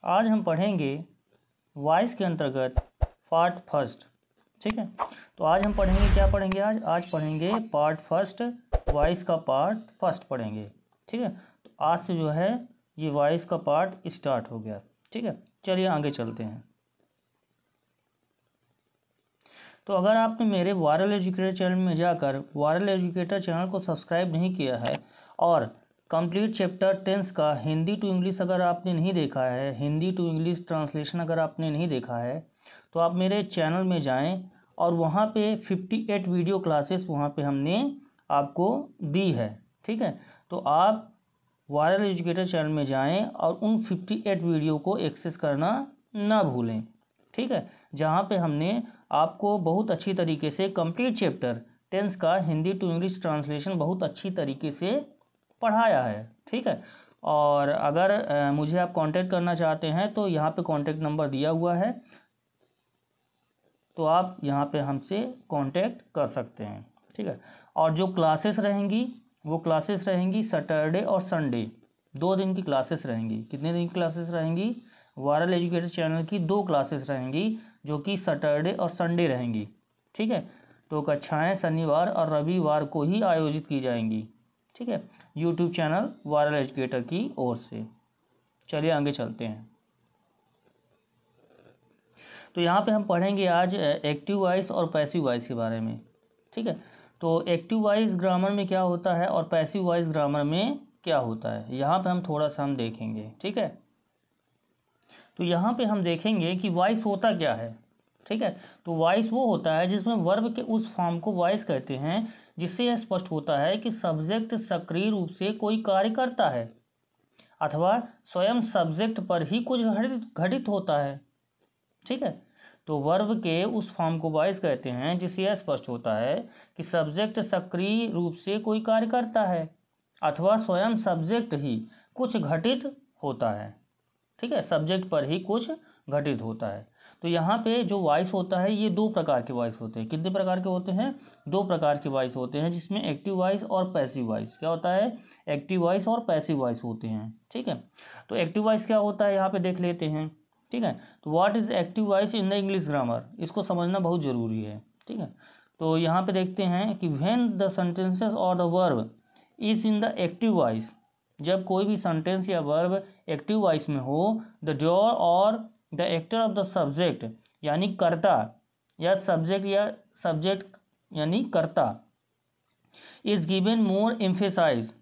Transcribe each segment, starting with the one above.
आज हम पढ़ेंगे वॉइस के अंतर्गत पार्ट फर्स्ट। ठीक है, तो आज हम पढ़ेंगे, क्या पढ़ेंगे आज पढ़ेंगे पार्ट फर्स्ट, वॉइस का पार्ट फर्स्ट पढ़ेंगे। ठीक है, तो आज से जो है ये वॉइस का पार्ट स्टार्ट हो गया। ठीक है, चलिए आगे चलते हैं। तो अगर आपने मेरे वायरल एजुकेटर चैनल में जाकर वायरल एजुकेटर चैनल को सब्सक्राइब नहीं किया है और कंप्लीट चैप्टर 10 का हिंदी टू इंग्लिश अगर आपने नहीं देखा है, हिंदी टू इंग्लिश ट्रांसलेशन अगर आपने नहीं देखा है, तो आप मेरे चैनल में जाएं और वहाँ पे 58 वीडियो क्लासेस वहाँ पे हमने आपको दी है। ठीक है, तो आप वायरल एजुकेटर चैनल में जाएं और उन 58 वीडियो को एक्सेस करना ना भूलें। ठीक है, जहाँ पे हमने आपको बहुत अच्छी तरीके से कंप्लीट चैप्टर 10 का हिंदी टू इंग्लिश ट्रांसलेशन बहुत अच्छी तरीके से पढ़ाया है। ठीक है, और अगर मुझे आप कांटेक्ट करना चाहते हैं तो यहाँ पे कांटेक्ट नंबर दिया हुआ है, तो आप यहाँ पे हमसे कांटेक्ट कर सकते हैं। ठीक है, और जो क्लासेस रहेंगी वो क्लासेस रहेंगी सैटरडे और संडे, 2 दिन की क्लासेस रहेंगी। कितने दिन की क्लासेस रहेंगी? वायरल एजुकेटर चैनल की 2 क्लासेस रहेंगी जो कि सैटरडे और संडे रहेंगी। ठीक है, तो कक्षाएं शनिवार और रविवार को ही आयोजित की जाएंगी। ठीक है, यूट्यूब चैनल वायरल एजुकेटर की ओर से। चलिए आगे चलते हैं। तो यहाँ पे हम पढ़ेंगे आज एक्टिव वॉइस और पैसिव वॉइस के बारे में। ठीक है, तो एक्टिव वॉइस ग्रामर में क्या होता है और पैसिव वॉइस ग्रामर में क्या होता है, यहाँ पे हम थोड़ा सा देखेंगे। ठीक है, तो यहाँ पे हम देखेंगे कि वॉइस होता क्या है। ठीक है, तो वॉइस वो होता है जिसमें वर्ब के उस फॉर्म को वॉइस कहते हैं जिससे यह स्पष्ट होता है कि सब्जेक्ट सक्रिय रूप से कोई कार्य करता है अथवा स्वयं सब्जेक्ट पर ही कुछ घटित होता है। ठीक है, तो वर्ब के उस फॉर्म को वॉइस कहते हैं जिससे यह स्पष्ट होता है कि सब्जेक्ट सक्रिय रूप से कोई कार्य करता है अथवा स्वयं सब्जेक्ट ही कुछ घटित होता है। ठीक है, सब्जेक्ट पर ही कुछ घटित होता है। तो यहाँ पे जो वॉइस होता है ये 2 प्रकार के वॉइस होते हैं। कितने प्रकार के होते हैं? 2 प्रकार के वॉइस होते हैं, जिसमें एक्टिव वॉइस और पैसिव वॉइस। क्या होता है? एक्टिव वॉइस और पैसिव वॉइस होते हैं। ठीक है, तो एक्टिव वॉइस क्या होता है यहाँ पे देख लेते हैं। ठीक है, तो what is active voice in the English grammar, इसको समझना बहुत ज़रूरी है। ठीक है, तो यहाँ पे देखते हैं कि व्हेन द सेंटेंसेस और the verb is in the active voice, जब कोई भी सेंटेंस या वर्ब एक्टिव वॉइस में हो, द डोअर और the actor of the subject यानी कर्ता या सब्जेक्ट यानी कर्ता इज गिवन मोर एम्फेसाइज,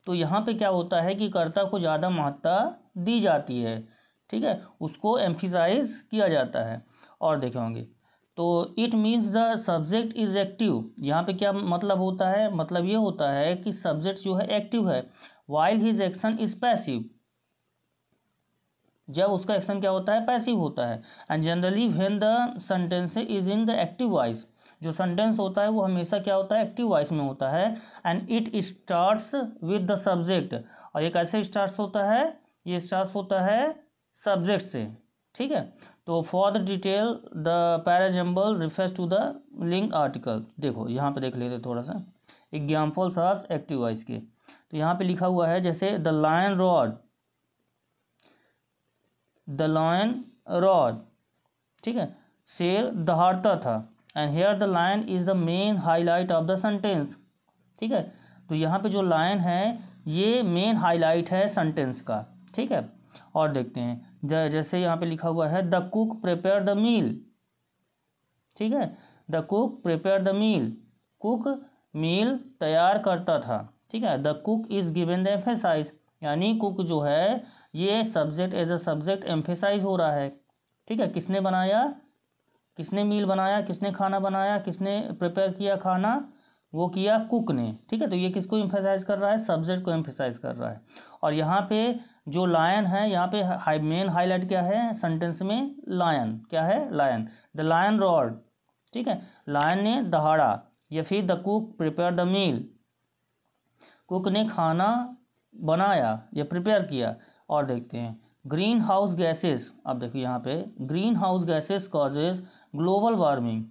तो यहाँ पे क्या होता है कि कर्ता को ज़्यादा महत्ता दी जाती है। ठीक है, उसको एम्फेसाइज किया जाता है। और देखेंगे तो it means the subject is active, यहाँ पे क्या मतलब होता है? मतलब ये होता है कि सब्जेक्ट जो है एक्टिव है, while his action is passive, जब उसका एक्शन क्या होता है? पैसिव होता है। And generally when the sentence is in the active voice, जो सेंटेंस होता है वो हमेशा क्या होता है? एक्टिव वॉइस में होता है। And it starts with the subject, और ये कैसे स्टार्ट्स होता है? ये स्टार्ट्स होता है सब्जेक्ट से। ठीक है, तो for the detail the parajumble refers to the link article. देखो यहाँ पे देख लेते थोड़ा सा एग्जाम्पल्स ऑफ एक्टिव वॉइस के। तो यहाँ पे लिखा हुआ है जैसे the lion roared, the lion roared. ठीक है, शेर दहाड़ता था। And here the lion is the main highlight of the sentence. ठीक है, तो यहाँ पे जो लायन है ये मेन हाईलाइट है सेंटेंस का। ठीक है, और देखते हैं जैसे यहाँ पे लिखा हुआ है the cook prepare the meal. ठीक है, the cook prepare the meal, cook meal तैयार करता था। ठीक है, the cook is given the emphasize, यानी कुक जो है ये subject as a subject emphasize हो रहा है। ठीक है, किसने बनाया? किसने मील बनाया? किसने खाना बनाया? किसने प्रिपेयर किया खाना? वो किया कुक ने। ठीक है, तो ये किसको एम्फेसाइज कर रहा है? सब्जेक्ट को एम्फेसाइज कर रहा है। और यहाँ पे जो लायन है, यहाँ पे मेन हाईलाइट क्या है सेंटेंस में? लायन। क्या है? लायन। The lion roared. ठीक है, लायन ने दहाड़ा। या फिर the cook prepare the meal, cook ने खाना बनाया या प्रिपेयर किया। और देखते हैं ग्रीन हाउस गैसेस। अब देखिए यहाँ पे green house gases causes global warming,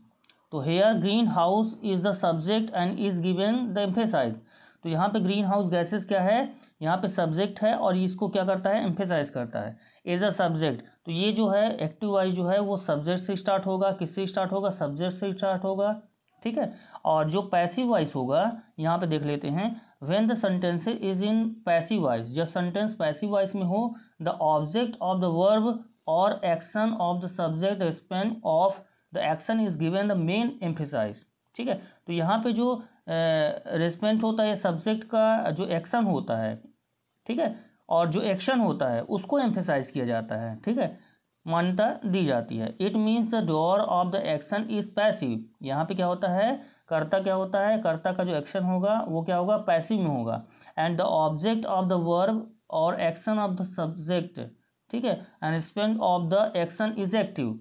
तो here green house is the subject and is given the emphasize. तो यहाँ पे ग्रीन हाउस गैसेस क्या है, यहाँ पे सब्जेक्ट है और इसको क्या करता है, एम्फेसाइज करता है एज अ सब्जेक्ट। तो ये जो है एक्टिव वॉइस जो है वो सब्जेक्ट से स्टार्ट होगा, किससे स्टार्ट होगा, सब्जेक्ट से स्टार्ट होगा, ठीक है। और जो पैसिव वॉइस होगा यहाँ पे देख लेते हैं, when the sentence is in passive voice, जब सेंटेंस पैसिव वॉइस में हो, the object of the verb और action of the subject span of the action is given the main emphasize, ठीक है। तो यहाँ पे जो रेस्पेंट होता है सब्जेक्ट का जो एक्शन होता है, ठीक है, और जो एक्शन होता है उसको एम्फेसाइज किया जाता है, ठीक है, मान्यता दी जाती है। It means the door of the action is passive, यहाँ पे क्या होता है, कर्ता क्या होता है, कर्ता का जो एक्शन होगा वो क्या होगा, पैसिव में होगा। And the object of the verb और एक्शन ऑफ द सब्जेक्ट, ठीक है, and spend of the action is active,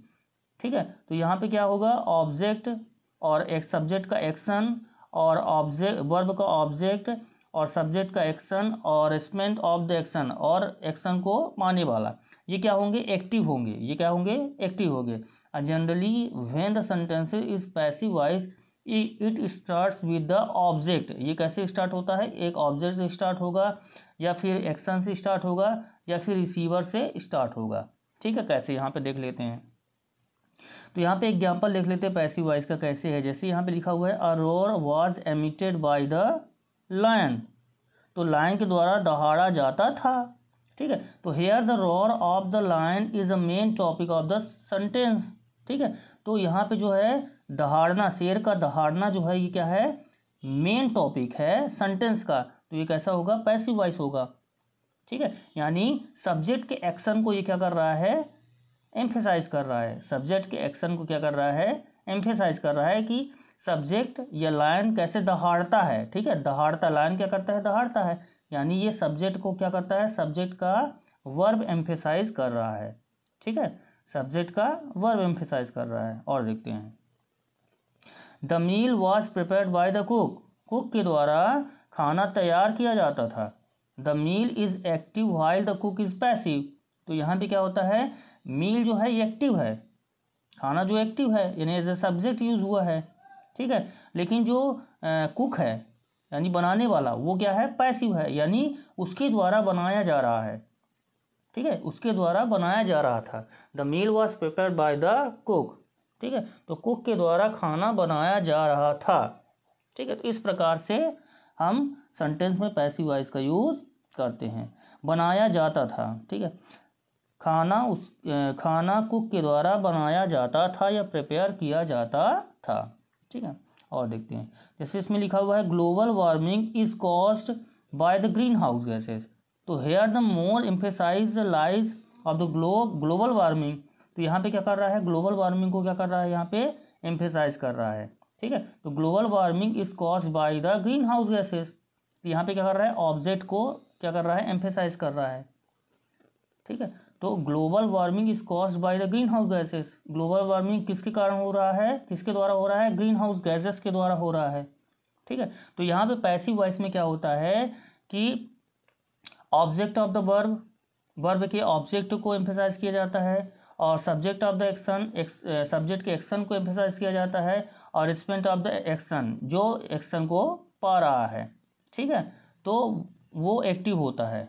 ठीक है। तो यहाँ पे क्या होगा, ऑब्जेक्ट और एक सब्जेक्ट का एक्शन और ऑब्जेक्ट वर्ब का ऑब्जेक्ट और सब्जेक्ट का एक्शन और स्पेंड ऑफ द एक्शन और एक्शन को मानने वाला, ये क्या होंगे, एक्टिव होंगे, ये क्या होंगे, एक्टिव होंगे। Generally when the sentence is passive voice it starts with the object, ये कैसे स्टार्ट होता है, एक ऑब्जेक्ट से स्टार्ट होगा या फिर एक्शन से स्टार्ट होगा या फिर रिसीवर से स्टार्ट होगा, ठीक है। कैसे यहाँ पे देख लेते हैं, तो यहाँ पे एग्जाम्पल देख लेते हैं पैसिव वॉइस का कैसे है। जैसे यहाँ पे लिखा हुआ है, a roar was emitted by the lion, तो लायन के द्वारा दहाड़ा जाता था, ठीक है। तो here the roar of the lion is the main topic of the sentence, ठीक है। तो यहाँ पे जो है दहाड़ना, शेर का दहाड़ना जो है ये क्या है, मेन टॉपिक है सेंटेंस का, तो ये कैसा होगा, पैसिव वॉइस होगा, ठीक है। यानी सब्जेक्ट के एक्शन को ये क्या कर रहा है, एम्फेसाइज कर रहा है, सब्जेक्ट के एक्शन को क्या कर रहा है, एम्फेसाइज कर रहा है कि सब्जेक्ट या लायन कैसे दहाड़ता है, ठीक है। दहाड़ता, लायन क्या करता है, दहाड़ता है, यानी ये सब्जेक्ट को क्या करता है, सब्जेक्ट का वर्ब एम्फेसाइज कर रहा है, ठीक है, सब्जेक्ट का वर्ब एम्फेसाइज कर रहा है। और देखते हैं, the meal was prepared by the cook, cook के द्वारा खाना तैयार किया जाता था। The meal is active while the cook is passive, तो यहाँ पे क्या होता है, मील जो है ये एक्टिव है, खाना जो एक्टिव है यानी एज ए सब्जेक्ट यूज हुआ है, ठीक है। लेकिन जो कुक है यानी बनाने वाला वो क्या है, पैसिव है, यानी उसके द्वारा बनाया जा रहा है, ठीक है, उसके द्वारा बनाया जा रहा था। The meal was prepared by the cook, ठीक है, तो कुक के द्वारा खाना बनाया जा रहा था, ठीक है। तो इस प्रकार से हम सेंटेंस में पैसिव वॉइस का यूज करते हैं। बनाया जाता था, ठीक है, खाना कुक के द्वारा बनाया जाता था या प्रिपेयर किया जाता था, ठीक है। और देखते हैं, जैसे इसमें लिखा हुआ है, global warming is caused by the green house gases, तो here the more emphasize the lies of the global warming, तो यहाँ पे क्या कर रहा है, ग्लोबल वार्मिंग को क्या कर रहा है, यहाँ पे एम्फेसाइज कर रहा है, ठीक है। तो global warming is caused by the green house gases, तो यहाँ पे क्या कर रहा है, ऑब्जेक्ट को क्या कर रहा है, एम्फेसाइज कर रहा है, ठीक है। तो global warming is caused by the green house gases, global warming किसके कारण हो रहा है, किसके द्वारा हो रहा है, ग्रीन हाउस गैसेस के द्वारा हो रहा है, ठीक है। तो यहाँ पे पैसिव वॉइस में क्या होता है कि object of the verb, verb के ऑब्जेक्ट को एम्फेसाइज किया जाता है और subject of the action, subject के एक्शन को एम्फेसाइज किया जाता है और रिस्पेंट ऑफ द एक्शन, जो एक्शन को पा रहा है, ठीक है, तो वो एक्टिव होता है,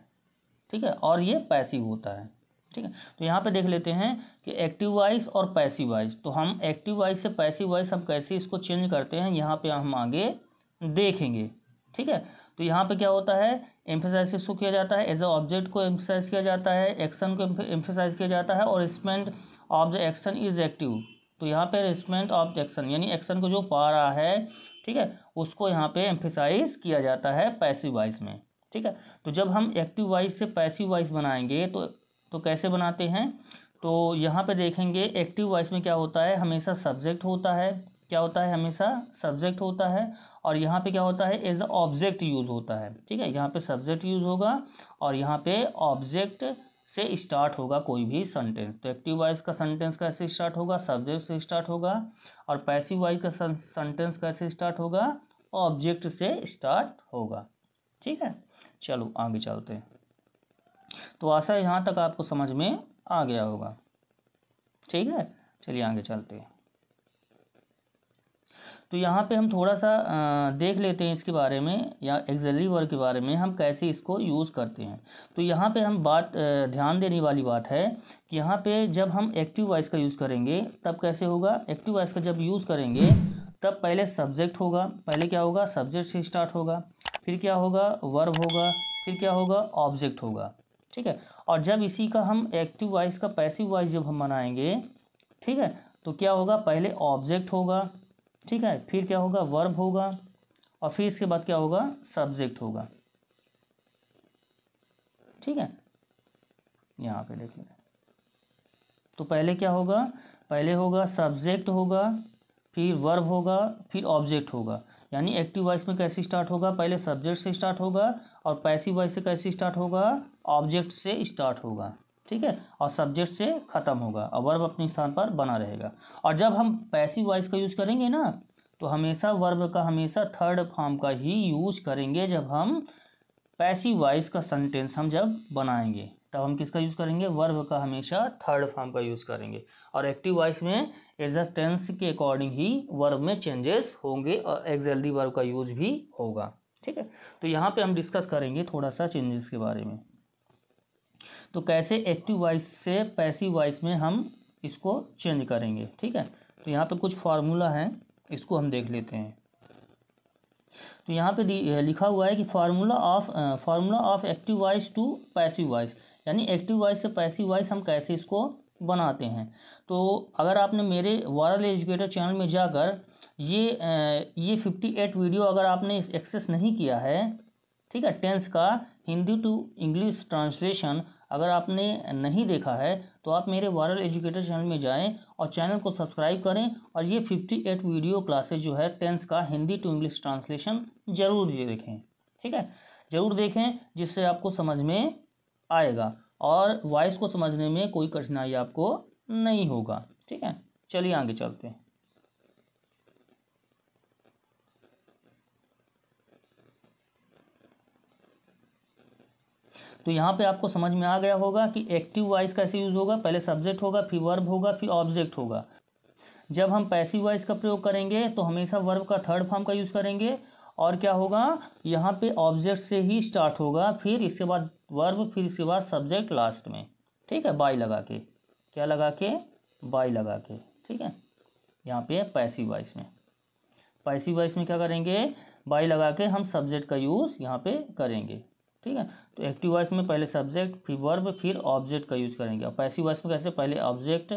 ठीक है, और ये पैसिव होता है, ठीक है। तो यहाँ पे देख लेते हैं कि एक्टिव वॉइस और पैसिव वॉइस, तो हम एक्टिव वॉइस से पैसिव वॉइस हम कैसे इसको चेंज करते हैं यहाँ पे हम आगे देखेंगे, ठीक है। तो यहाँ पे क्या होता है, एम्फेसाइज किसको किया जाता है, एज ए ऑब्जेक्ट को एम्फेसाइज किया जाता है, एक्शन को एम्फेसाइज किया जाता है और recipient of the action is active, तो यहाँ पे रिस्पेंट ऑफ द एक्शन यानी एक्शन को जो पा रहा है, ठीक है, उसको यहाँ पे एम्फेसाइज किया जाता है पैसिव वॉइस में, ठीक है। तो जब हम एक्टिव वॉइस से पैसिव वॉइस बनाएंगे तो कैसे बनाते हैं, तो यहाँ पे देखेंगे एक्टिव वॉइस में क्या होता है, हमेशा सब्जेक्ट होता है, क्या होता है, हमेशा सब्जेक्ट होता है और यहाँ पे क्या होता है, एज अ ऑब्जेक्ट यूज़ होता है, ठीक है। यहाँ पे सब्जेक्ट यूज़ होगा और यहाँ पे ऑब्जेक्ट से स्टार्ट होगा कोई भी सेंटेंस। तो एक्टिव वॉइस का सेंटेंस कैसे स्टार्ट होगा, सब्जेक्ट से स्टार्ट होगा और पैसिव वॉइस का सेंटेंस कैसे स्टार्ट होगा, ऑब्जेक्ट से स्टार्ट होगा, ठीक है। चलो आगे चलते हैं। तो आशा है यहाँ तक आपको समझ में आ गया होगा, ठीक है। चलिए आगे चलते हैं। तो यहाँ पे हम थोड़ा सा देख लेते हैं इसके बारे में, या एक्सिलरी वर्ब के बारे में हम कैसे इसको यूज़ करते हैं। तो यहाँ पे हम बात ध्यान देने वाली बात है कि यहाँ पे जब हम एक्टिव वॉइस का यूज़ करेंगे तब कैसे होगा। एक्टिव वॉइस का जब यूज़ करेंगे तब पहले सब्जेक्ट होगा, पहले क्या होगा, सब्जेक्ट से स्टार्ट होगा, फिर क्या होगा, वर्ब होगा, फिर क्या होगा, ऑब्जेक्ट होगा। ठीक है। और जब इसी का हम एक्टिव वॉइस का पैसिव वॉइस जब हम बनाएंगे, ठीक है, तो क्या होगा, पहले ऑब्जेक्ट होगा, ठीक है, फिर क्या होगा, वर्ब होगा, और फिर इसके बाद क्या होगा, सब्जेक्ट होगा। ठीक है, यहाँ पे देख लें। तो पहले क्या होगा, पहले होगा सब्जेक्ट होगा, फिर वर्ब होगा, फिर ऑब्जेक्ट होगा। यानी एक्टिव वॉइस में कैसे स्टार्ट होगा, पहले सब्जेक्ट से स्टार्ट होगा, और पैसिव वॉइस से कैसे स्टार्ट होगा, ऑब्जेक्ट से स्टार्ट होगा। ठीक है, और सब्जेक्ट से ख़त्म होगा, और वर्ब अपने स्थान पर बना रहेगा। और जब हम पैसिव वॉइस का यूज़ करेंगे ना, तो हमेशा वर्ब का हमेशा थर्ड फॉर्म का ही यूज़ करेंगे। जब हम पैसिव वॉइस का सेंटेंस हम जब बनाएंगे तब हम किसका यूज़ करेंगे, वर्ब का हमेशा थर्ड फॉर्म का यूज़ करेंगे। और एक्टिव वॉइस में एज अ टेंस के अकॉर्डिंग ही वर्ब में चेंजेस होंगे, और एक्सिलरी वर्ब का यूज़ भी होगा। ठीक है, तो यहाँ पे हम डिस्कस करेंगे थोड़ा सा चेंजेस के बारे में। तो कैसे एक्टिव वॉइस से पैसिव वॉइस में हम इसको चेंज करेंगे। ठीक है, तो यहाँ पे कुछ फार्मूला है, इसको हम देख लेते हैं। तो यहाँ पे लिखा हुआ है कि formula of active voice to passive voice, यानी एक्टिव वॉइस से पैसिव वॉइस हम कैसे इसको बनाते हैं। तो अगर आपने मेरे वायरल एजुकेटर चैनल में जाकर ये 58 वीडियो अगर आपने एक्सेस नहीं किया है, ठीक है, टेंस का हिंदी टू इंग्लिश ट्रांसलेशन अगर आपने नहीं देखा है, तो आप मेरे वायरल एजुकेटर चैनल में जाएं और चैनल को सब्सक्राइब करें, और ये 58 वीडियो क्लासेस जो है टेंस का हिंदी टू इंग्लिश ट्रांसलेशन ज़रूर देखें। ठीक है, ज़रूर देखें, जिससे आपको समझ में आएगा और वॉइस को समझने में कोई कठिनाई आपको नहीं होगा। ठीक है, चलिए आगे चलते हैं। तो यहाँ पे आपको समझ में आ गया होगा कि एक्टिव वॉइस कैसे यूज़ होगा, पहले सब्जेक्ट होगा, फिर वर्ब होगा, फिर ऑब्जेक्ट होगा। जब हम पैसिव वॉइस का प्रयोग करेंगे तो हमेशा वर्ब का थर्ड फॉर्म का यूज़ करेंगे, और क्या होगा, यहाँ पे ऑब्जेक्ट से ही स्टार्ट होगा, फिर इसके बाद वर्ब, फिर इसके बाद सब्जेक्ट लास्ट में। ठीक है, बाई लगा के, क्या लगा के, बाई लगा के। ठीक है, यहाँ पे पैसिव वॉइस में, पैसिव वॉइस में क्या करेंगे, बाई लगा के हम सब्जेक्ट का यूज़ यहाँ पे करेंगे। ठीक है, तो एक्टिव वॉइस में पहले सब्जेक्ट, फिर वर्ब, फिर ऑब्जेक्ट का यूज़ करेंगे। और पैसिव वॉइस में कैसे, पहले ऑब्जेक्ट,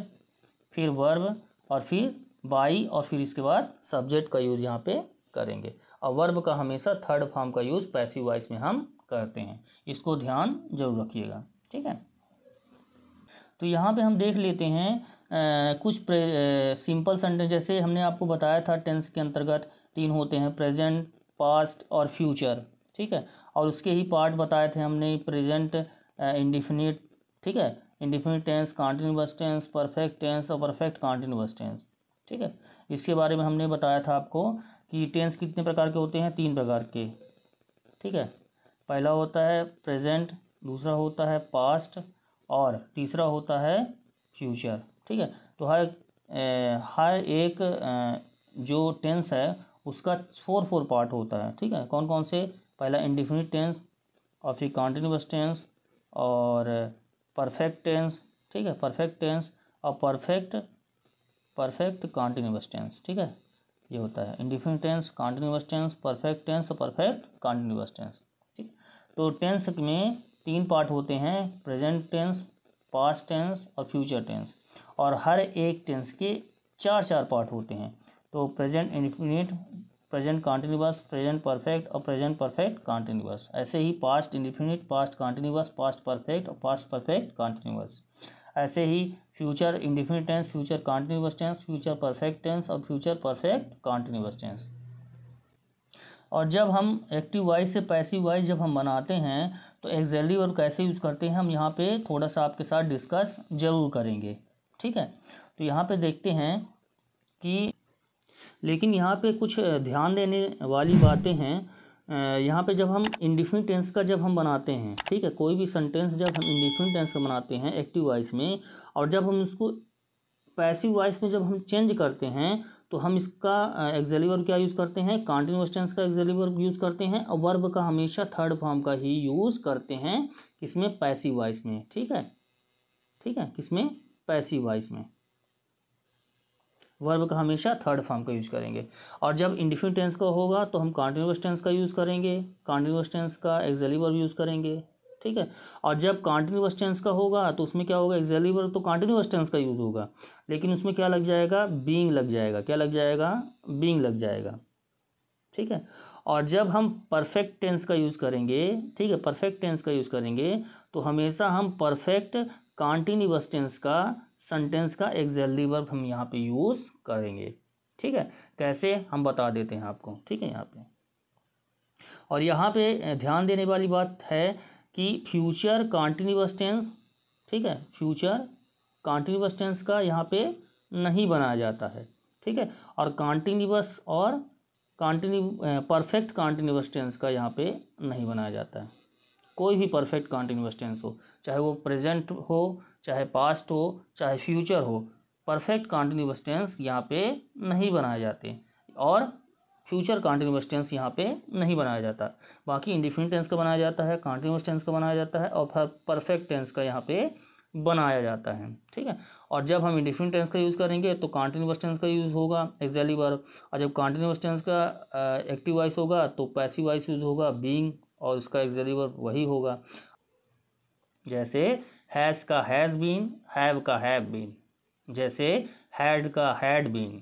फिर वर्ब, और फिर बाई, और फिर इसके बाद सब्जेक्ट का यूज़ यहाँ पे करेंगे। और वर्ब का हमेशा थर्ड फॉर्म का यूज़ पैसिव वॉइस में हम करते हैं, इसको ध्यान जरूर रखिएगा। ठीक है, तो यहाँ पे हम देख लेते हैं कुछ सिंपल सेंटेंस। जैसे हमने आपको बताया था टेंस के अंतर्गत 3 होते हैं, प्रेजेंट, पास्ट और फ्यूचर। ठीक है, और उसके ही पार्ट बताए थे हमने, प्रेजेंट इंडिफिनिट, ठीक है, indefinite tense, continuous tense, perfect tense और परफेक्ट कॉन्टिन्यूअस टेंस। ठीक है, इसके बारे में हमने बताया था आपको कि टेंस कितने प्रकार के होते हैं, 3 प्रकार के। ठीक है, पहला होता है प्रेजेंट, दूसरा होता है पास्ट, और तीसरा होता है फ्यूचर। ठीक है, तो हर एक जो टेंस है उसका 4 पार्ट होता है। ठीक है, कौन कौन से, पहला इंडिफिनिट टेंस, और फिर कॉन्टिन्यूअस टेंस, और परफेक्ट टेंस। ठीक है, परफेक्ट टेंस, और परफेक्ट कॉन्टिन्यूअस टेंस। ठीक है, ये होता है indefinite tense, continuous tense, perfect tense और परफेक्ट कॉन्टिन्यूअस टेंस। ठीक, तो टेंस में 3 पार्ट होते हैं, प्रेजेंट टेंस, पास्ट टेंस और फ्यूचर टेंस, और हर एक टेंस के 4 पार्ट होते हैं। तो present indefinite, present continuous, present perfect और प्रेजेंट परफेक्ट कॉन्टिन्यूअस। ऐसे ही past indefinite, past continuous, past perfect और पास्ट परफेक्ट कॉन्टिन्यूअस। ऐसे ही future indefinite tense, future continuous tense, future perfect tense और फ्यूचर परफेक्ट कॉन्टिन्यूअस टेंस। और जब हम एक्टिव वॉइस से पैसिव वॉइस जब हम बनाते हैं तो एक्सिलरी वर्ब कैसे यूज़ करते हैं, हम यहाँ पे थोड़ा सा आपके साथ डिस्कस ज़रूर करेंगे। ठीक है, तो यहाँ पे देखते हैं कि, लेकिन यहाँ पे कुछ ध्यान देने वाली बातें हैं। यहाँ पे जब हम इंडिफिनिट टेंस का जब हम बनाते हैं, ठीक है, कोई भी सेंटेंस जब हम इंडिफिनिट टेंस का बनाते हैं एक्टिव वॉइस में, और जब हम उसको पैसिव वॉइस में जब हम चेंज करते हैं तो हम इसका एक्सिलरी वर्ब क्या यूज़ करते हैं, कंटीन्यूअस टेंस का एक्सिलरी वर्ब यूज़ करते हैं, और वर्ब का हमेशा थर्ड फॉर्म का ही यूज़ करते हैं, किसमें, पैसिव वॉइस में। ठीक है, ठीक है, किसमें, पैसिव वॉइस में वर्ब का हमेशा थर्ड फॉर्म का यूज़ करेंगे। और जब इंडेफिनिट टेंस का होगा तो हम कंटीन्यूअस टेंस का यूज़ करेंगे, कंटीन्यूअस टेंस का एक्सिलरी वर्ब यूज़ करेंगे। ठीक है, और जब कंटीन्यूअस टेंस का होगा तो उसमें क्या होगा, एक्सिलरी वर्ब तो कंटीन्यूअस टेंस का यूज़ होगा, लेकिन उसमें क्या लग जाएगा, बीइंग लग जाएगा। क्या लग जाएगा, बीइंग लग जाएगा। ठीक है, और जब हम परफेक्ट टेंस का यूज़ करेंगे, ठीक है, परफेक्ट टेंस का यूज़ करेंगे तो हमेशा हम परफेक्ट कंटीन्यूअस टेंस का सेंटेंस का एक्सिलरी वर्ब हम यहाँ पे यूज़ करेंगे। ठीक है, कैसे हम बता देते हैं आपको। ठीक है, यहाँ पे और यहाँ पे ध्यान देने वाली बात है कि फ्यूचर कंटीन्यूअस टेंस, ठीक है, फ्यूचर कंटीन्यूअस टेंस का यहाँ पे नहीं बनाया जाता है। ठीक है, और कंटीन्यूअस और परफेक्ट कंटीन्यूअस टेंस का यहाँ पे नहीं बनाया जाता है। कोई भी परफेक्ट कंटीन्यूअस टेंस हो, चाहे वो प्रेजेंट हो, चाहे पास्ट हो, चाहे फ्यूचर हो, परफेक्ट कंटीन्यूअस टेंस यहाँ पे नहीं बनाए जाते, और फ्यूचर कंटीन्यूअस टेंस यहाँ पे नहीं बनाया जाता। बाकी इंडेफिनिट टेंस का बनाया जाता है, कंटीन्यूअस टेंस का बनाया जाता है, और परफेक्ट टेंस का यहाँ पे बनाया जाता है। ठीक है, और जब हम इंडेफिनिट टेंस का यूज़ करेंगे तो कंटीन्यूअस टेंस का यूज़ होगा एक्सिलरी वर्ब, और जब कंटीन्यूअस टेंस का एक्टिव वॉइस होगा तो पैसिव वॉइस यूज़ होगा बीइंग, और उसका एक्सिलरी वर्ब वही होगा। जैसे हैज़ का हैज़ बीन, हैव का हैव बीन, जैसे हैड का हैड बीन,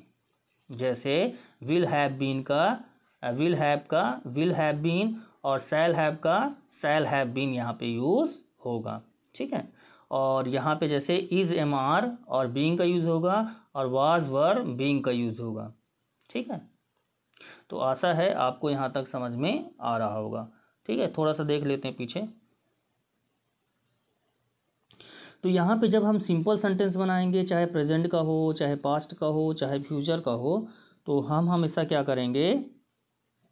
जैसे विल हैव बीन का विल हैव का विल हैव बीन, और शैल हैव का शैल हैव बीन यहाँ पे यूज़ होगा। ठीक है, और यहाँ पे जैसे इज़ एम आर और बीइंग का यूज़ होगा, और वाज वर बीइंग का यूज़ होगा। ठीक है, तो आशा है आपको यहाँ तक समझ में आ रहा होगा। ठीक है, थोड़ा सा देख लेते हैं पीछे। तो यहाँ पे जब हम सिंपल सेंटेंस बनाएंगे, चाहे प्रेजेंट का हो, चाहे पास्ट का हो, चाहे फ्यूचर का हो, तो हम हमेशा क्या करेंगे,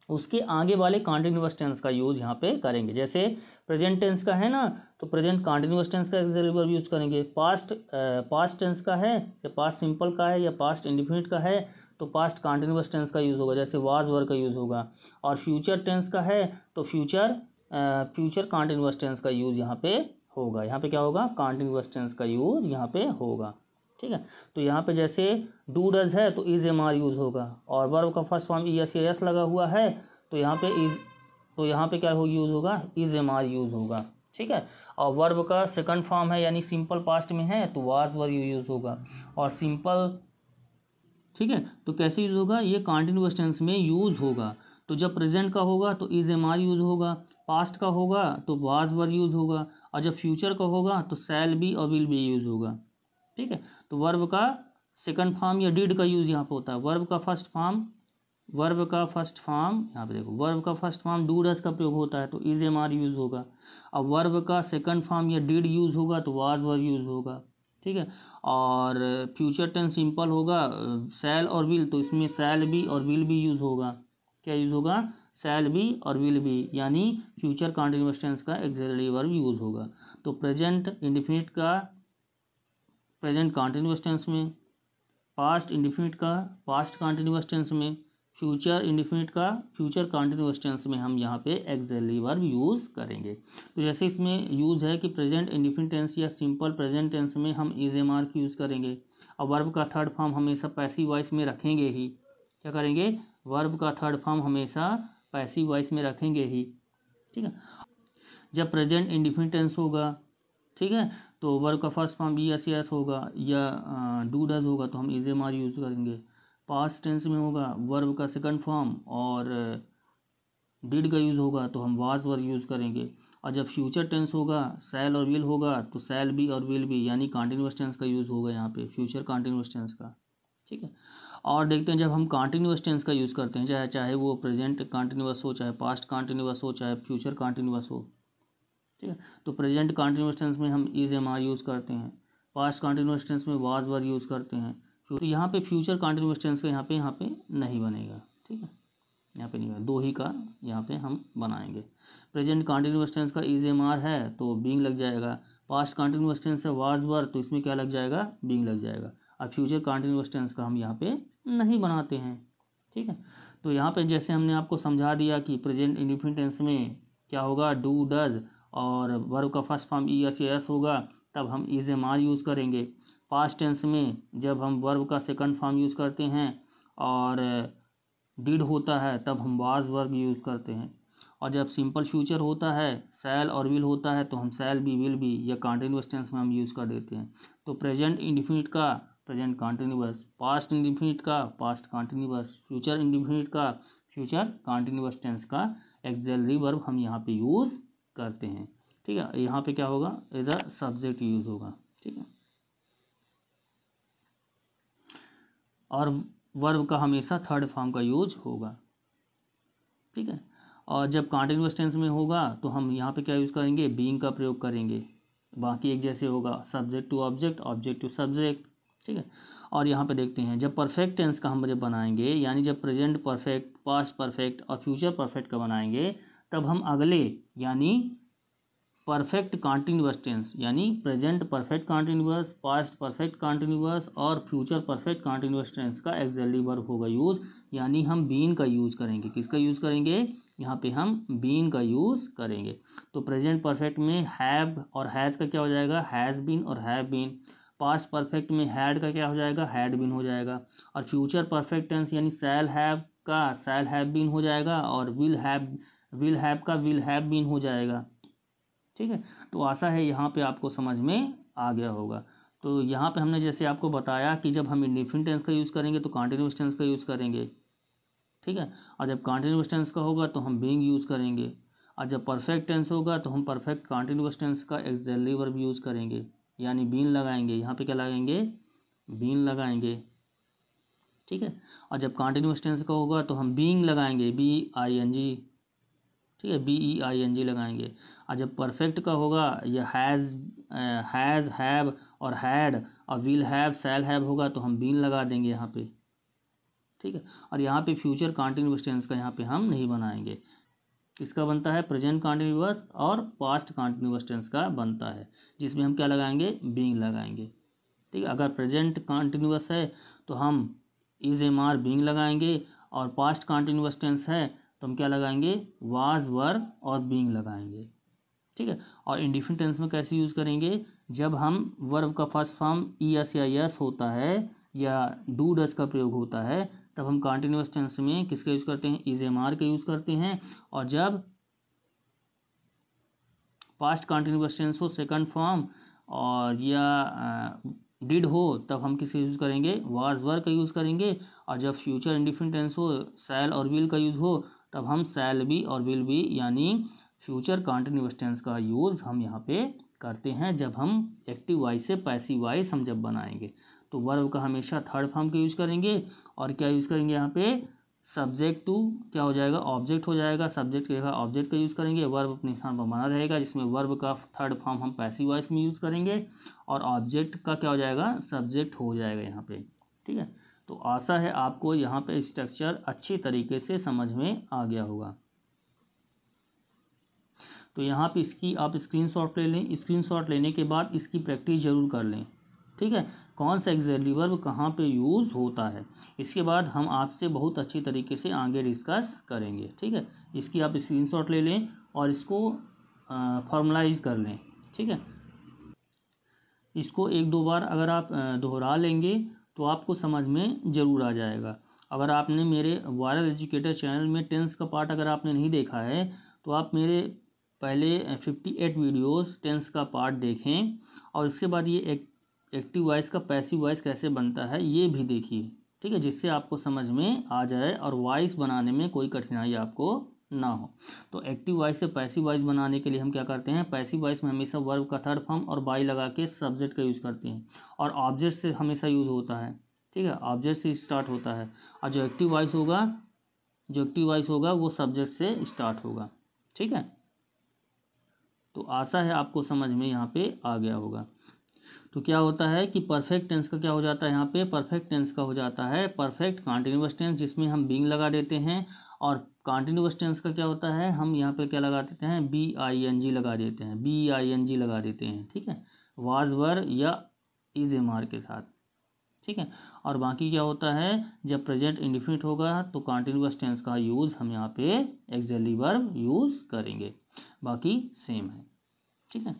उसके आगे वाले कंटीन्यूअस टेंस का यूज़ यहाँ पे करेंगे। जैसे प्रेजेंट टेंस का है ना, तो प्रेजेंट कंटीन्यूअस टेंस का एक्सिलरी वर्ब यूज़ करेंगे। पास्ट टेंस का है, या पास्ट सिंपल का है, या पास्ट इंडेफिनिट का है, तो पास्ट कंटीन्यूअस टेंस का यूज़ होगा, जैसे वाज वर का यूज़ होगा। और फ्यूचर टेंस का है तो फ्यूचर कंटीन्यूअस टेंस का यूज़ यहाँ पे होगा। यहाँ पे क्या होगा, कंटीन्यूअस टेंस का यूज़ यहाँ पे होगा। ठीक है, तो यहाँ पे जैसे डू डज है तो इज एम आर यूज़ होगा, और वर्ब का फर्स्ट फॉर्म एस या एस लगा हुआ है तो यहाँ पे क्या हो यूज़ होगा, इज एम आर यूज़ होगा। ठीक है, और वर्ब का सेकंड फॉर्म है यानी सिंपल पास्ट में है तो वाज वर यूज़ होगा, और सिंपल, ठीक है, तो कैसे यूज़ होगा, ये कंटीन्यूअस टेंस में यूज़ होगा। तो जब प्रेजेंट का होगा तो इज एम आर यूज़ होगा, पास्ट का होगा तो वाज वर यूज़ होगा, और जब फ्यूचर का होगा तो शैल बी और विल बी यूज़ होगा। ठीक है, तो वर्ब का सेकंड फॉर्म या डिड का यूज़ यहाँ पे होता है। वर्ब का फर्स्ट फॉर्म यहाँ पे देखो, वर्ब का फर्स्ट फॉर्म डू डज का प्रयोग होता है तो इज एम आर यूज़ होगा। अब वर्ब का सेकंड फॉर्म या डिड यूज़ होगा तो वाज वर यूज़ होगा। ठीक है, और फ्यूचर टेंस सिंपल होगा शैल और विल, तो इसमें शैल बी और विल बी यूज़ होगा। क्या यूज़ होगा, शैल बी और विल बी, यानी फ्यूचर कंटीन्यूअस टेंस का एक्सिलरी वर्ब यूज़ होगा। तो प्रेजेंट इंडेफिनिट का प्रेजेंट कंटीन्यूअस टेंस में, पास्ट इंडेफिनिट का पास्ट कंटीन्यूअस टेंस में, फ्यूचर इंडेफिनिट का फ्यूचर कंटीन्यूअस टेंस में हम यहाँ पे एक्सिलरी वर्ब यूज़ करेंगे। तो जैसे इसमें यूज़ है कि प्रेजेंट इंडेफिनिट टेंस या सिंपल प्रेजेंट टेंस में हम इज एम आर की यूज़ करेंगे, और वर्ब का थर्ड फॉर्म हमेशा पैसिव वॉइस में रखेंगे ही। क्या करेंगे, वर्ब का थर्ड फॉर्म हमेशा पैसिव वॉइस में रखेंगे ही। ठीक है, जब प्रेजेंट इंडेफिनिट टेंस होगा, ठीक है, तो वर्ब का first form B S S होगा या डू डज होगा तो हम इज एम आर यूज़ करेंगे। पास्ट टेंस में होगा वर्ब का सेकंड फॉर्म और डिड का यूज़ होगा तो हम वाज वर यूज़ करेंगे, और जब फ्यूचर टेंस होगा शैल और विल होगा तो शैल बी और विल बी, यानी कंटीन्यूअस टेंस का यूज़ होगा यहाँ पे, फ्यूचर कंटीन्यूअस टेंस का। ठीक है, और देखते हैं जब हम कंटीन्यूअस टेंस का यूज़ करते हैं, चाहे वो प्रेजेंट कंटीन्यूअस हो, चाहे पास्ट कंटीन्यूअस हो, चाहे फ्यूचर कंटीन्यूअस हो। ठीक है, तो प्रेजेंट कंटीन्यूअस टेंस में हम इज एम आर यूज़ करते हैं, पास्ट कंटीन्यूअस टेंस में वाज वर यूज़ करते हैं। तो यहाँ पे फ्यूचर कंटीन्यूअस टेंस का यहाँ पे नहीं बनेगा। ठीक है, यहाँ पे नहीं बनेगा, दो ही का यहाँ पे हम बनाएंगे। प्रेजेंट कंटीन्यूअस टेंस का इज एम आर है तो बीइंग लग जाएगा, पास्ट कंटीन्यूअस टेंस है वाज वर तो इसमें क्या लग जाएगा, बीइंग लग जाएगा, और फ्यूचर कंटिन्यूअस टेंस का हम यहाँ पे नहीं बनाते हैं। ठीक है, तो यहाँ पे जैसे हमने आपको समझा दिया कि प्रेजेंट इंडेफिनिट टेंस में क्या होगा, डू डज और वर्ब का फर्स्ट फॉर्म ई एस या एस होगा, तब हम इज एम आर यूज़ करेंगे। पास्ट टेंस में जब हम वर्ब का सेकंड फॉर्म यूज़ करते हैं और डिड होता है तब हम वाज वर्ब यूज़ करते हैं। और जब सिंपल फ्यूचर होता है, शैल और विल होता है, तो हम शैल बी, विल बी या कंटिन्यूअस टेंस में हम यूज़ कर देते हैं। तो प्रेजेंट इंडेफिनिट का प्रेजेंट कंटिन्यूअस, पास्ट इंडेफिनिट का पास्ट कंटिन्यूअस, फ्यूचर इंडेफिनिट का फ्यूचर कंटिन्यूअस टेंस का एक्सिलरी वर्ब हम यहाँ पे यूज़ करते हैं। ठीक है, यहाँ पे क्या होगा, एज अ सब्जेक्ट यूज़ होगा। ठीक है, और वर्ब का हमेशा थर्ड फॉर्म का यूज होगा। ठीक है, और जब कंटिन्यूअस टेंस में होगा तो हम यहाँ पे क्या यूज़ करेंगे, बीइंग का प्रयोग करेंगे। बाकी एक जैसे होगा, subject to object, object to subject. ठीक है, और यहाँ पे देखते हैं जब परफेक्ट टेंस का हम जब बनाएंगे, यानी जब प्रेजेंट परफेक्ट, पास्ट परफेक्ट और फ्यूचर परफेक्ट का बनाएंगे, तब हम अगले यानी परफेक्ट कंटिन्यूअस टेंस यानी present perfect continuous, past perfect continuous और फ्यूचर परफेक्ट कंटिन्यूअस टेंस का एक्सिलरी वर्ब होगा यूज़, यानी हम बीन का यूज़ करेंगे। किसका यूज़ करेंगे, यहाँ पे हम बीन का यूज़ करेंगे। तो प्रेजेंट परफेक्ट में हैव और हैज़ का क्या हो जाएगा, हैज़ बीन और हैव बीन। पास्ट परफेक्ट में हैड का क्या हो जाएगा, हैड बीन हो जाएगा। और फ्यूचर परफेक्ट टेंस यानी शैल हैव का शैल हैव बीन हो जाएगा, और विल हैव का विल हैव बीन हो जाएगा। ठीक है, तो आशा है यहाँ पे आपको समझ में आ गया होगा। तो यहाँ पे हमने जैसे आपको बताया कि जब हम इंडेफिनिट टेंस का यूज़ करेंगे तो कंटिन्यूअस टेंस का यूज़ करेंगे। ठीक है, और जब कंटिन्यूअस टेंस का होगा तो हम बीइंग यूज़ करेंगे, और जब परफेक्ट टेंस होगा तो हम परफेक्ट कंटिन्यूअस टेंस का एक्सिलरी वर्ब यूज़ करेंगे, यानी बीन लगाएंगे। यहाँ पे क्या लगाएंगे, बीन लगाएंगे। ठीक है, और जब कंटिन्यूअस टेंस का होगा तो हम बीइंग लगाएंगे, BING। ठीक है, BEING लगाएंगे। और जब परफेक्ट का होगा या हैज़ हैव और हैड और विल हैव शैल हैव होगा तो हम बीन लगा देंगे यहाँ पे। ठीक है, और यहाँ पे फ्यूचर कंटिन्यूअस टेंस का यहाँ पे हम नहीं बनाएंगे। इसका बनता है प्रेजेंट कंटिन्यूअस और पास्ट कंटिन्यूअस टेंस का बनता है, जिसमें हम क्या लगाएंगे, बीइंग लगाएंगे। ठीक है, अगर प्रेजेंट कंटिन्यूअस है तो हम इज एम आर बीइंग लगाएंगे, और पास्ट कंटिन्यूअस टेंस है तो हम क्या लगाएंगे, वाज वर और बीइंग लगाएंगे। ठीक है, और इंडेफिनिट टेंस में कैसे यूज़ करेंगे, जब हम वर्ब का फर्स्ट फॉर्म ES या यस होता है या डू डज का प्रयोग होता है, तब हम कंटिन्यूअस टेंस में किसका यूज़ करते हैं, इज एम आर का यूज़ करते हैं। और जब पास्ट कंटिन्यूअस टेंस हो सेकंड फॉर्म और या डिड हो तब हम किसका यूज़ करेंगे, वाज वर का यूज़ करेंगे। और जब फ्यूचर इंडेफिनिट टेंस हो, शैल और विल का यूज़ हो, तब हम शैल बी और विल बी यानी फ्यूचर कंटिन्यूअस टेंस का यूज़ हम यहाँ पे करते हैं जब हम एक्टिव वॉइस से पैसिव वॉइस हम जब बनाएंगे। तो वर्ब का हमेशा थर्ड फॉर्म का यूज़ करेंगे, और क्या यूज़ करेंगे यहाँ पे, सब्जेक्ट टू क्या हो जाएगा, ऑब्जेक्ट हो जाएगा। सब्जेक्ट की जगह ऑब्जेक्ट का यूज़ करेंगे, वर्ब अपने स्थान पर बना रहेगा, जिसमें वर्ब का थर्ड फॉर्म हम पैसिव वॉइस में यूज़ करेंगे, और ऑब्जेक्ट का क्या हो जाएगा, सब्जेक्ट हो जाएगा यहाँ पे। ठीक है, तो आशा है आपको यहाँ पे स्ट्रक्चर अच्छी तरीके से समझ में आ गया होगा। तो यहाँ पे इसकी आप स्क्रीनशॉट ले लें। स्क्रीनशॉट लेने के बाद इसकी प्रैक्टिस ज़रूर कर लें। ठीक है, कौन सा एक्सिलरी वर्ब कहाँ पे यूज़ होता है, इसके बाद हम आपसे बहुत अच्छी तरीके से आगे डिस्कस करेंगे। ठीक है, इसकी आप स्क्रीनशॉट ले लें और इसको फॉर्मलाइज कर लें। ठीक है, इसको एक दो बार अगर आप दोहरा लेंगे तो आपको समझ में ज़रूर आ जाएगा। अगर आपने मेरे वायरल एजुकेटर चैनल में टेंस का पार्ट अगर आपने नहीं देखा है तो आप मेरे पहले 58 वीडियोस टेंस का पार्ट देखें, और इसके बाद ये एक्टिव वॉइस का पैसिव वॉइस कैसे बनता है ये भी देखिए। ठीक है, जिससे आपको समझ में आ जाए और वॉइस बनाने में कोई कठिनाई आपको ना हो। तो एक्टिव वॉइस से पैसिव वॉइस बनाने के लिए हम क्या करते हैं, पैसिव वॉइस में हमेशा वर्ब का थर्ड फॉर्म और बाई लगा के सब्जेक्ट का यूज़ करते हैं, और ऑब्जेक्ट से हमेशा यूज़ होता है। ठीक है, ऑब्जेक्ट से स्टार्ट होता है, और जो एक्टिव वॉइस होगा वो सब्जेक्ट से स्टार्ट होगा। ठीक है, तो आशा है आपको समझ में यहाँ पे आ गया होगा। तो क्या होता है कि परफेक्ट टेंस का क्या हो जाता है, यहाँ पे परफेक्ट टेंस का हो जाता है परफेक्ट कंटिन्यूअस टेंस, जिसमें हम बीइंग लगा देते हैं। और कंटिन्यूअस टेंस का क्या होता है, हम यहाँ पे क्या लगा देते हैं, BING लगा देते हैं, BING लगा देते हैं। ठीक है, वाज वर या इज एम आर के साथ। ठीक है। और बाकी क्या होता है, जब प्रेजेंट इंडेफिनिट होगा तो कॉन्टिन्यूअस टेंस का यूज़ हम यहाँ पे एक्सिलरी वर्ब यूज़ करेंगे, बाकी सेम है। ठीक है,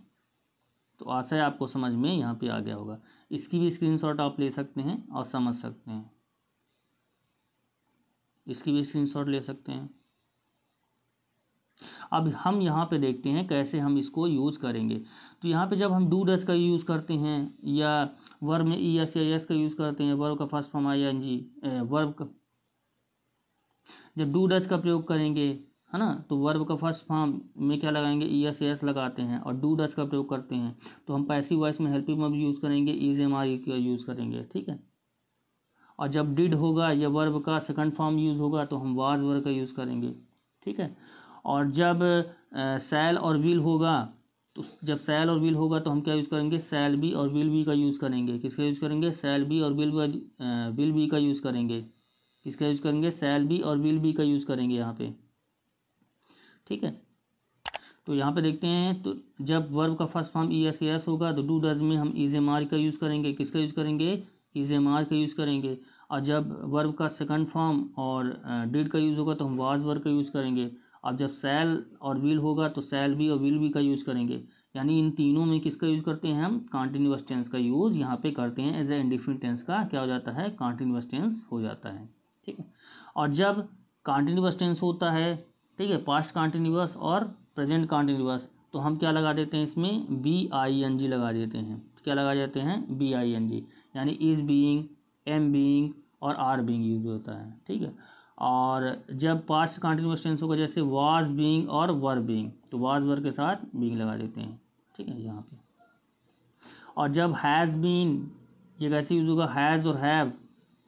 तो आशा है आपको समझ में यहाँ पे आ गया होगा। इसकी भी स्क्रीनशॉट आप ले सकते हैं और समझ सकते हैं, इसकी भी स्क्रीनशॉट ले सकते हैं। अब हम यहाँ पे देखते हैं कैसे हम इसको यूज़ करेंगे। तो यहाँ पे जब हम डू डज का यूज़ करते हैं या वर्ब में ई एस या एस का यूज़ करते हैं, वर्ब का first form I N G, verb का जब डू डज का प्रयोग करेंगे, है ना, तो वर्ब का फर्स्ट फॉर्म में क्या लगाएंगे, ई एस एस लगाते हैं और डू डज का प्रयोग करते हैं तो हम पैसिव वॉइस में हेल्पिंग वर्ब यूज़ करेंगे, इज एम आर ई का यूज़ करेंगे। ठीक है, और जब डिड होगा या वर्ब का सेकंड फॉर्म यूज़ होगा तो हम वाज वर्ब का यूज़ करेंगे। ठीक है, और जब सैल और विल होगा तो जब सैल और विल होगा तो हम क्या यूज़ करेंगे, सैल बी और विल बी का यूज़ करेंगे। किसका यूज़ करेंगे, सैल बी और विल बी का यूज़ करेंगे। किसका यूज़ करेंगे, सैल बी और विल बी का यूज़ करेंगे यहाँ पे। ठीक है, तो यहाँ पे देखते हैं, तो जब वर्ब का first form E S S होगा तो डू डज में हम इज एम आर का यूज़ करेंगे। किसका यूज़ करेंगे, इज एम आर का यूज़ करेंगे। और जब वर्ब का सेकंड फॉर्म और डिड का यूज़ होगा तो हम वाज वर्ब का यूज़ करेंगे। अब जब सैल और विल होगा तो सैल बी और विल बी का यूज़ करेंगे। यानी इन तीनों में किसका यूज़ करते हैं, हम कॉन्टिन्यूअस टेंस का यूज़ यहाँ पे करते हैं। एज ए इंडेफिनिट टेंस का क्या हो जाता है, कॉन्टिन्यूअस टेंस हो जाता है। ठीक है, और जब कॉन्टिन्यूअस टेंस होता है, ठीक है, पास्ट कॉन्टिन्यूअस और प्रेजेंट कॉन्टिन्यूअस, तो हम क्या लगा देते हैं, इसमें बी आई एन जी लगा देते हैं। क्या लगा जाते हैं, बी आई एन जी, यानी इज़ बीइंग, एम बीइंग और आर बीइंग यूज होता है। ठीक है, और जब पास्ट कॉन्टिन्यूअस टेंस होगा जैसे वाज बीइंग और वर बीइंग, तो वाज वर के साथ बीइंग लगा देते हैं। ठीक है, यहाँ पे। और जब हैज़ बीन, ये कैसे यूज़ होगा, हैज़ और हैव।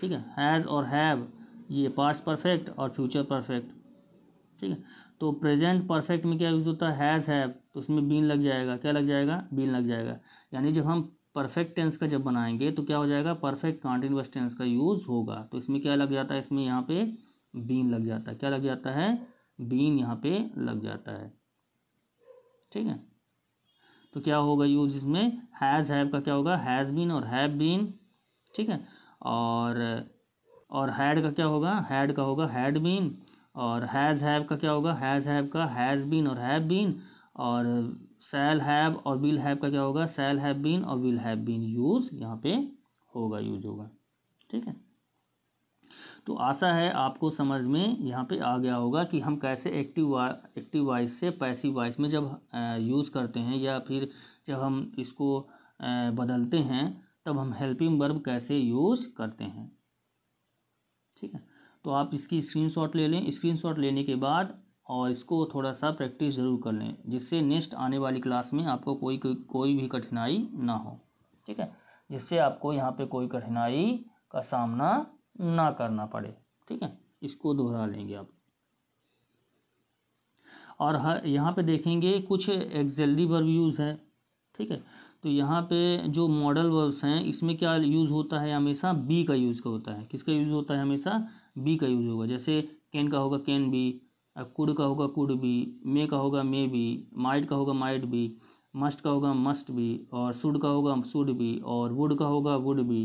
ठीक है, हैज़ और हैव ये पास्ट परफेक्ट और फ्यूचर परफेक्ट। ठीक है, तो प्रेजेंट परफेक्ट में क्या यूज़ होता है, हैज़ हैव, तो उसमें बीन लग जाएगा। क्या लग जाएगा, बीन लग जाएगा। यानी जब हम परफेक्ट टेंस का जब बनाएंगे तो क्या हो जाएगा, परफेक्ट कॉन्टिन्यूअस टेंस का यूज़ होगा। तो इसमें क्या लग जाता है, इसमें यहाँ पे बीन लग जाता है। क्या लग जाता है, बीन यहाँ पे लग जाता है। ठीक है, तो क्या होगा यूज़ इसमें, हैज़ हैव का क्या होगा, हैज़ बीन और हैव बीन। ठीक है, और हैड का क्या होगा, हैड का होगा हैड बीन। और हैज़ हैव का क्या होगा, हैज़ हैव का हैज़ बीन और हैव बीन। और शैल हैव और विल हैव का क्या होगा, शैल हैव बीन और विल हैव बीन यूज़ यहाँ पे होगा, यूज होगा। ठीक है, तो आशा है आपको समझ में यहाँ पे आ गया होगा कि हम कैसे एक्टिव वॉइस से पैसिव वॉइस में जब यूज़ करते हैं या फिर जब हम इसको बदलते हैं तब हम हेल्पिंग वर्ब कैसे यूज़ करते हैं। ठीक है, तो आप इसकी स्क्रीनशॉट ले लें। स्क्रीनशॉट लेने के बाद और इसको थोड़ा सा प्रैक्टिस ज़रूर कर लें, जिससे नेक्स्ट आने वाली क्लास में आपको कोई भी कठिनाई ना हो। ठीक है, जिससे आपको यहाँ पे कोई कठिनाई का सामना ना करना पड़े। ठीक है, इसको दोहरा लेंगे आप। और यहाँ पे देखेंगे कुछ एक्सिलरी वर्ब यूज़ है। ठीक है, तो यहाँ पे जो मॉडल वर्ब्स हैं इसमें क्या यूज़ होता है, हमेशा बी का यूज़ का होता है। किसका यूज़ होता है, हमेशा बी का यूज़ होगा। जैसे कैन का होगा कैन बी, कुड का होगा कुड बी, मे का होगा मे बी, माइट का होगा माइट बी, मस्ट का होगा मस्ट बी, और शुड का होगा शुड बी, और वुड का होगा वुड बी।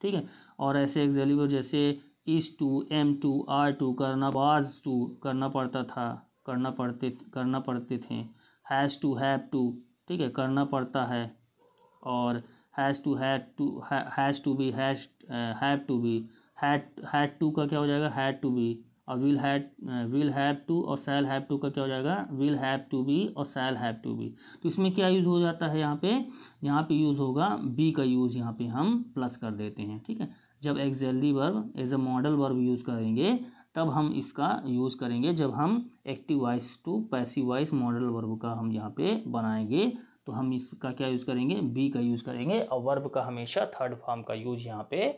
ठीक है, और ऐसे एक्सिलरी वर्ब जैसे is to, am to, are to, करना, वाज टू, करना पड़ता था, करना पड़ते थे, हैज़ टू, हैव टू, ठीक है, करना पड़ता है। और has to, has to be, have to be, had to का क्या हो जाएगा, हैड टू बी। और विल हैव टू और शैल हैव टू का क्या हो जाएगा, विल हैव टू बी और शैल हैव टू बी। तो इसमें क्या यूज़ हो जाता है, यहाँ पे यूज़ होगा बी का यूज़, यहाँ पे हम प्लस कर देते हैं। ठीक है, जब auxiliary verb as a modal verb use करेंगे तब हम इसका यूज़ करेंगे। जब हम active voice to passive voice modal verb का हम यहाँ पे बनाएंगे तो हम इसका क्या यूज़ करेंगे, बी का यूज़ करेंगे, और वर्ब का हमेशा थर्ड फॉर्म का यूज़ यहाँ पे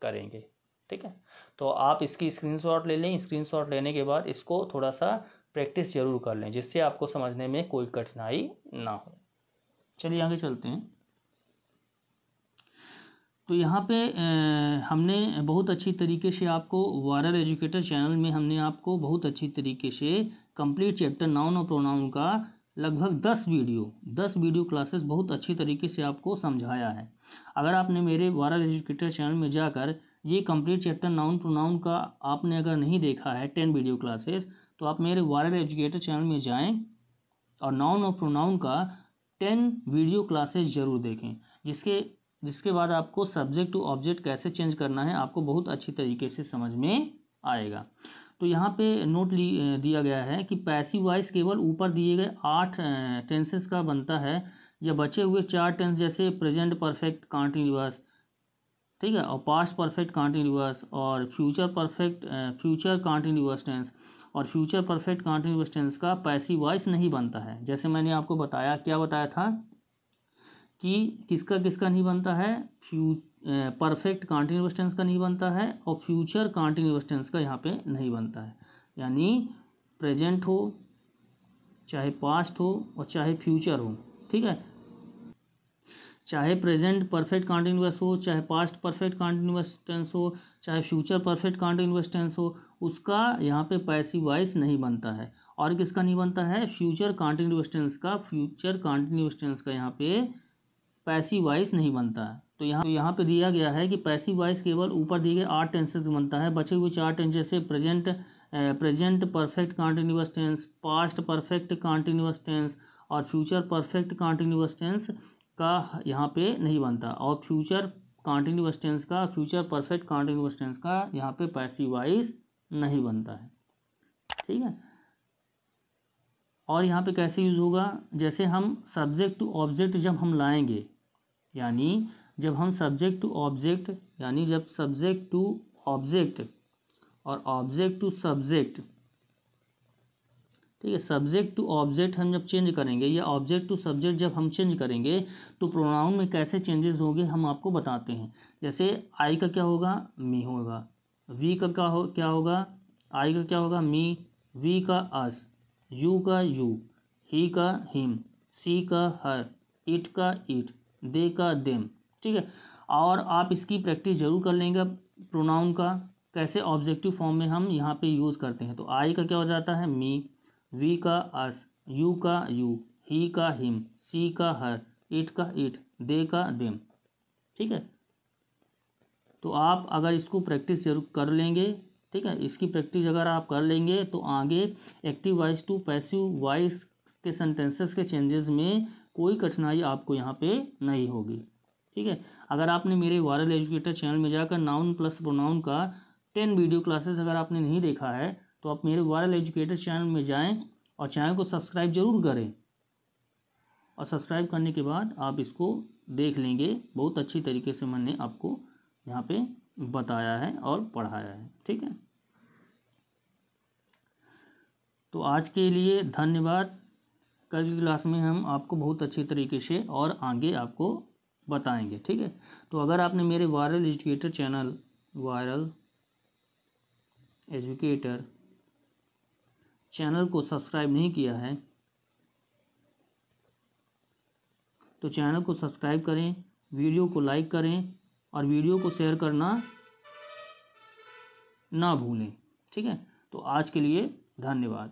करेंगे। ठीक है, तो आप इसकी स्क्रीनशॉट ले लें। स्क्रीनशॉट लेने के बाद इसको थोड़ा सा प्रैक्टिस ज़रूर कर लें, जिससे आपको समझने में कोई कठिनाई ना हो। चलिए आगे चलते हैं। तो यहाँ पे हमने बहुत अच्छी तरीके से आपको वायरल एजुकेटर चैनल में हमने आपको बहुत अच्छी तरीके से कंप्लीट चैप्टर नाउन और प्रोनाउन का लगभग 10 वीडियो क्लासेस बहुत अच्छी तरीके से आपको समझाया है। अगर आपने मेरे वायरल एजुकेटर चैनल में जाकर ये कंप्लीट चैप्टर नाउन प्रोनाउन का आपने अगर नहीं देखा है 10 वीडियो क्लासेस, तो आप मेरे वायरल एजुकेटर चैनल में जाएं और नाउन और प्रोनाउन का 10 वीडियो क्लासेस ज़रूर देखें, जिसके बाद आपको सब्जेक्ट टू ऑब्जेक्ट कैसे चेंज करना है आपको बहुत अच्छी तरीके से समझ में आएगा। तो यहाँ पे नोट दिया गया है कि पैसिव वॉइस केवल ऊपर दिए गए 8 टेंसेस का बनता है, या बचे हुए 4 टेंस जैसे प्रेजेंट परफेक्ट कॉन्टिन्यूअस, ठीक है, और पास्ट परफेक्ट कॉन्टिन्यूअस और फ्यूचर कॉन्टिन्यूअस टेंस और फ्यूचर परफेक्ट कॉन्टिन्यूअस टेंस का पैसिव वॉइस नहीं बनता है। जैसे मैंने आपको बताया, क्या बताया था कि किसका किसका नहीं बनता है, परफेक्ट कॉन्टिन्यूअस टेंस का नहीं बनता है और फ्यूचर कॉन्टिन्यूअस टेंस का यहाँ पे नहीं बनता है। यानी प्रेजेंट हो, चाहे पास्ट हो और चाहे फ्यूचर हो, ठीक है, चाहे प्रेजेंट परफेक्ट कॉन्टिन्यूअस हो, चाहे पास्ट परफेक्ट कॉन्टिन्यूअस टेंस हो, चाहे फ्यूचर परफेक्ट कॉन्टिन्यूअस टेंस हो, उसका यहाँ पे पैसिव वॉइस नहीं बनता है। और किसका नहीं बनता है, फ्यूचर कॉन्टिन्यूअस टेंस का यहाँ पे पैसिव वॉइस नहीं बनता है। तो यहाँ पे दिया गया है कि पैसिव वॉइस केवल ऊपर दिए गए 8 टेंसेस बनता है, बचे हुए 4 टेंस जैसे present perfect continuous tense, past perfect continuous tense और फ्यूचर परफेक्ट कॉन्टिन्यूअस टेंस का यहाँ पे नहीं बनता, और फ्यूचर परफेक्ट कॉन्टिन्यूअस टेंस का यहाँ पे पैसिव वॉइस नहीं बनता है, ठीक है। और यहाँ पे कैसे यूज़ होगा, जैसे हम सब्जेक्ट टू ऑब्जेक्ट जब हम लाएंगे, यानी जब सब्जेक्ट टू ऑब्जेक्ट और ऑब्जेक्ट टू सब्जेक्ट, ठीक है, सब्जेक्ट टू ऑब्जेक्ट हम जब चेंज करेंगे या ऑब्जेक्ट टू सब्जेक्ट जब हम चेंज करेंगे तो प्रोनाउन में कैसे चेंजेस होंगे हम आपको बताते हैं। जैसे आई का क्या होगा, मी होगा, वी का क्या होगा, आई का क्या होगा, मी, वी का अस, यू का यू, ही का हिम, सी का हर, इट का इट, दे का देम, ठीक है। और आप इसकी प्रैक्टिस जरूर कर लेंगे प्रोनाउन का कैसे ऑब्जेक्टिव फॉर्म में हम यहाँ पे यूज़ करते हैं। तो आई का क्या हो जाता है, मी, वी का अस, यू का यू, ही का हिम, सी का हर, इट का इट, दे का देम, ठीक है। तो आप अगर इसको प्रैक्टिस जरूर कर लेंगे, ठीक है, इसकी प्रैक्टिस अगर आप कर लेंगे तो आगे active voice to passive voice के सेंटेंसेस के चेंजेस में कोई कठिनाई आपको यहाँ पे नहीं होगी, ठीक है। अगर आपने मेरे वायरल एजुकेटर चैनल में जाकर नाउन प्लस प्रोनाउन का 10 वीडियो क्लासेस अगर आपने नहीं देखा है तो आप मेरे वायरल एजुकेटर चैनल में जाएं और चैनल को सब्सक्राइब जरूर करें, और सब्सक्राइब करने के बाद आप इसको देख लेंगे। बहुत अच्छी तरीके से मैंने आपको यहाँ पे बताया है और पढ़ाया है, ठीक है। तो आज के लिए धन्यवाद। कल की क्लास में हम आपको बहुत अच्छी तरीके से और आगे आपको बताएंगे, ठीक है। तो अगर आपने मेरे वायरल एजुकेटर चैनल को सब्सक्राइब नहीं किया है तो चैनल को सब्सक्राइब करें, वीडियो को लाइक करें और वीडियो को शेयर करना ना भूलें, ठीक है। तो आज के लिए धन्यवाद।